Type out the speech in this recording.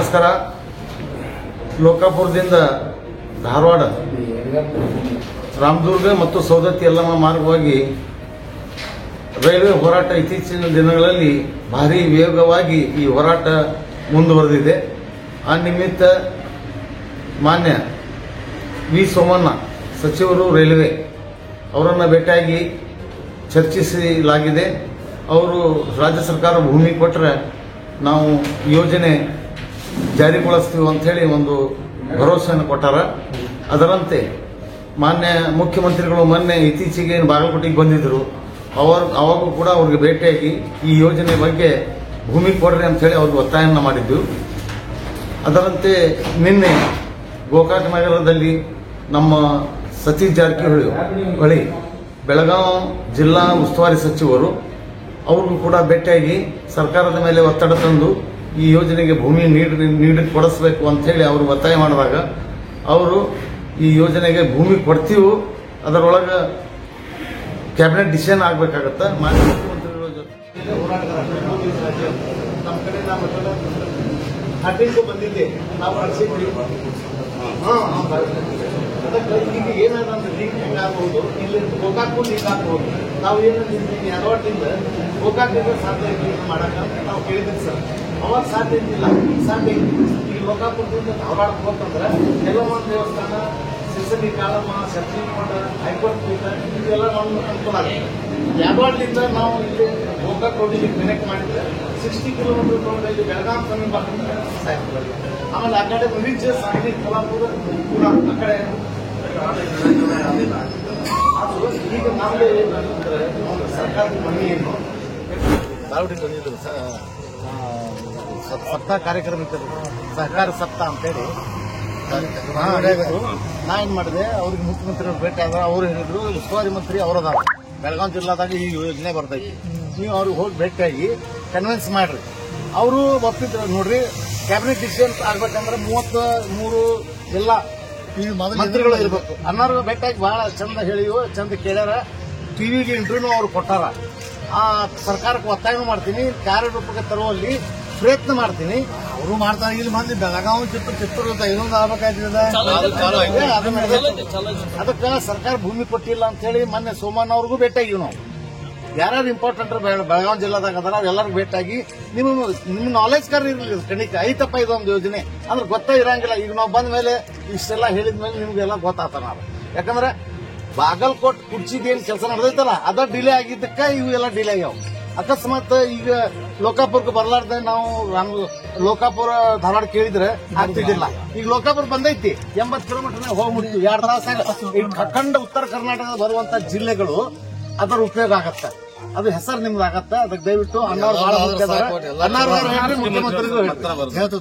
ನಮಸ್ಕಾರ. ಲೋಕಾಪುರದಿಂದ ಧಾರವಾಡ, ರಾಮದುರ್ಗ ಮತ್ತು ಸೌದತ್ತಿ ಯಲ್ಲಮ್ಮ ಮಾರ್ಗವಾಗಿ ರೈಲ್ವೆ ಹೋರಾಟ ಇತ್ತೀಚಿನ ದಿನಗಳಲ್ಲಿ ಭಾರಿ ವೇಗವಾಗಿ ಈ ಹೋರಾಟ ಮುಂದುವರೆದಿದೆ. ಆ ನಿಮಿತ್ತ ಮಾನ್ಯ ವಿ ಸೋಮಣ್ಣ ಸಚಿವರು ರೈಲ್ವೆ ಅವರನ್ನು ಭೇಟಿಯಾಗಿ ಚರ್ಚಿಸಲಾಗಿದೆ. ಅವರು ರಾಜ್ಯ ಸರ್ಕಾರ ಭೂಮಿ ಕೊಟ್ಟರೆ ನಾವು ಯೋಜನೆ ಜಾರಿಗೊಳಿಸ್ತೀವಿ ಅಂಥೇಳಿ ಒಂದು ಭರವಸೆಯನ್ನು ಕೊಟ್ಟಾರ. ಅದರಂತೆ ಮಾನ್ಯ ಮುಖ್ಯಮಂತ್ರಿಗಳು ಮೊನ್ನೆ ಇತ್ತೀಚೆಗೆ ಬಾಗಲಕೋಟೆಗೆ ಬಂದಿದ್ದರು. ಅವಾಗೂ ಕೂಡ ಅವ್ರಿಗೆ ಭೇಟಿಯಾಗಿ ಈ ಯೋಜನೆ ಬಗ್ಗೆ ಭೂಮಿ ಕೊಡ್ರಿ ಅಂಥೇಳಿ ಅವ್ರಿಗೆ ಒತ್ತಾಯವನ್ನು ಮಾಡಿದ್ದು. ಅದರಂತೆ ಗೋಕಾಕ ನಗರದಲ್ಲಿ ನಮ್ಮ ಸತೀಶ್ ಜಾರಕಿಹೊಳಿ ಬೆಳಗಾವಿ ಜಿಲ್ಲಾ ಉಸ್ತುವಾರಿ ಸಚಿವರು ಅವ್ರಿಗೂ ಕೂಡ ಭೇಟಿಯಾಗಿ ಸರ್ಕಾರದ ಮೇಲೆ ಒತ್ತಡ ತಂದು ಈ ಯೋಜನೆಗೆ ಭೂಮಿ ನೀಡಿ ಕೊಡಿಸಬೇಕು ಅಂಥೇಳಿ ಅವರು ಒತ್ತಾಯ ಮಾಡಿದಾಗ ಅವರು ಈ ಯೋಜನೆಗೆ ಭೂಮಿ ಕೊಡ್ತೀವಿ, ಅದರೊಳಗೆ ಕ್ಯಾಬಿನೆಟ್ ಡಿಸಿಷನ್ ಆಗಬೇಕಾಗತ್ತೆ. ಮಾನ್ಯ ಮುಖ್ಯಮಂತ್ರಿಗಳ ಜೊತೆ ನಮ್ಮ ಕಡೆ ನಾವು ಬಂದಿದ್ದೆ, ನಾವು ನಡೆಸಿದ್ವಿ. ಅದಕ್ಕೆ ಈಗ ಏನಾದ್ರೆ ಲೀಕ್ ಹೆಂಗಾಗಬಹುದು, ಇಲ್ಲಿ ಗೋಕಾಕು ಲೀಕ್ ಆಗಬಹುದು. ನಾವು ಏನಂದಿದ್ವಿ, ಅರವತ್ತಿಂದ ಗೋಕಾಕಿಂದ ಸಾಧ್ಯ ಮಾಡಕ್ಕೆ ನಾವು ಕೇಳಿದ್ವಿ ಸರ್. ಅವಾಗ ಸಾಧ್ಯ ಇದ್ದಿಲ್ಲ, ಈಗ ಸಾಧ್ಯ ಐತಿ. ಈಗ ಲೋಕಾಪುರದಿಂದ ಧಾರವಾಡಕ್ಕೆ ಹೋಗ್ತಂದ್ರೆ ಯಲ್ಲಮ್ಮ ದೇವಸ್ಥಾನ, ಸಿರ್ಸಂಗಿ ಕಾಳಮ್ಮ, ಶಕ್ತಿಮಠ, ಹೈಕೋರ್ಟ್ ಪೀಠ ಇದೆಲ್ಲ ನಮ್ಗೆ ಅನುಕೂಲ ಆಗುತ್ತೆ. ಯಾವಾಗಲಿಂದ ನಾವು ಇಲ್ಲಿ ಗೋಕಾಕ್ ರೋಡಿಗೆ ಕನೆಕ್ಟ್ ಮಾಡಿದ್ರೆ 60 ಕಿಲೋಮೀಟರ್ ರೋಡಲ್ಲಿ ಬೆಳಗಾವಿ ಸಮೀಪ ಸಾಯ್ತು. ಆಮೇಲೆ ಆ ಕಡೆ ರಿಚ್ ಸಾಗಲಿ ಕೊಲ್ಲಾಪುರ ಕೂಡ ಆ ಕಡೆ ಈಗ ನಾವೇ ಏನಂದ್ರೆ ಸರ್ಕಾರದ ಮನೆ ಏನು ಧಾರವಾಡಿಗೆ ಬಂದಿದ್ರು ಸಪ್ತಾಹ ಕಾರ್ಯಕ್ರಮ ಇತ್ತು, ಸಹಕಾರ ಸಪ್ತಾಹ ಅಂತೇಳಿ. ನಾ ಏನ್ ಮಾಡಿದೆ, ಅವ್ರಿಗೆ ಮುಖ್ಯಮಂತ್ರಿಗಳು ಭೇಟಿ ಆದ್ರೆ ಅವ್ರು ಹೇಳಿದ್ರು ಉಸ್ತುವಾರಿ ಮಂತ್ರಿ ಅವರದಾರ ಬೆಳಗಾವಿ ಜಿಲ್ಲಾದಾಗ ಈ ಯೋಜನೆ ಬರ್ತೈತಿ, ನೀವು ಅವ್ರಿಗೆ ಹೋಗಿ ಭೇಟಿಯಾಗಿ ಕನ್ವಿನ್ಸ್ ಮಾಡ್ರಿ. ಅವರು ಒಪ್ಪಿದ್ರು. ನೋಡ್ರಿ, ಕ್ಯಾಬಿನೆಟ್ ಡಿಸಿಷನ್ ಆಗ್ಬೇಕಂದ್ರೆ 33 ಎಲ್ಲ ಮಂತ್ರಿಗಳು ಇರ್ಬೇಕು. ಅನ್ನೋರು ಭೇಟಿಯಾಗಿ ಬಹಳ ಚಂದ ಹೇಳಿವು, ಚಂದ ಕೇಳ್ಯಾರ. ಟಿವಿಗೆ ಇಂಟರ್ವ್ಯೂ ಅವ್ರು ಕೊಟ್ಟಾರ. ಆ ಸರ್ಕಾರಕ್ಕೆ ಒತ್ತಾಯ ಮಾಡ್ತೀನಿ, ಕಾರ್ಯರೂಪಕ್ಕೆ ತರುವಲ್ಲಿ ಪ್ರಯತ್ನ ಮಾಡ್ತೀನಿ. ಅವರು ಮಾಡ್ತಾರೆ. ಇಲ್ಲಿ ಮಂದಿ ಬೆಳಗಾವಿ ಚಿತ್ತೂರು ಇನ್ನೊಂದು ಆಗ್ಬೇಕಾಗ್ತದೆ. ಅದಕ್ಕೆ ಸರ್ಕಾರ ಭೂಮಿ ಕೊಟ್ಟಿಲ್ಲ ಅಂತ ಹೇಳಿ ಮೊನ್ನೆ ಸೋಮಣ್ಣ ಅವ್ರಿಗೂ ಭೇಟಿಯಾಗಿವಿ. ನಾವು ಯಾರ್ಯಾರು ಇಂಪಾರ್ಟೆಂಟ್ ಬೆಳಗಾವಿ ಜಿಲ್ಲಾದಾಗ ಅದಾರ ಎಲ್ಲರಿಗೂ ಭೇಟಿಯಾಗಿ ನಿಮ್ಮ ನಾಲೆಜ್ ಕರ್ ಇರಲಿ, ಖಂಡಿತ ಐತಪ್ಪ ಇದೊಂದು ಯೋಜನೆ ಅಂದ್ರೆ ಗೊತ್ತಾ ಇರಂಗಿಲ್ಲ. ಈಗ ನಾವು ಬಂದ ಮೇಲೆ ಇಷ್ಟೆಲ್ಲ ಹೇಳಿದ ಮೇಲೆ ನಿಮ್ಗೆಲ್ಲ ಗೊತ್ತಾಗ್ತಾನ. ಯಾಕಂದ್ರೆ ಬಾಗಲಕೋಟ್ ಕುರ್ಚಿದೇನು ಕೆಲಸ ನಡೆದೈತಲ್ಲ ಅದ ಡಿಲೇ ಆಗಿದ್ದಕ್ಕ ಇವೆಲ್ಲ ಡಿಲೇ ಆಗ್ಯಾವ. ಅಕಸ್ಮಾತ್ ಈಗ ಲೋಕಾಪುರಕ್ಕೆ ಬರ್ಲಾರ್ದೆ ನಾವು ಲೋಕಾಪುರ ಧಾರವಾಡ ಕೇಳಿದ್ರೆ ಆಗ್ತಿದ್ದಿಲ್ಲ. ಈಗ ಲೋಕಾಪುರ ಬಂದೈತಿ, 80 ಕಿಲೋಮೀಟರ್ ಹೋಗ್ಬಿಡ್ತೀವಿ. 2 ತಾಸ ಅಖಂಡ ಉತ್ತರ ಕರ್ನಾಟಕದ ಬರುವಂತ ಜಿಲ್ಲೆಗಳು ಅದರ ಉಪಯೋಗ ಆಗತ್ತೆ. ಅದು ಹೆಸರು ನಿಮ್ದು ಆಗತ್ತೆ. ಅದಕ್ಕೆ ದಯವಿಟ್ಟು ಅಣ್ಣವ್ರು ಬಹಳ ಮುಖ್ಯ. ಅಣ್ಣವ್ರು ಮುಖ್ಯಮಂತ್ರಿಗಳು ಹೇಳ್ತಾರೆ.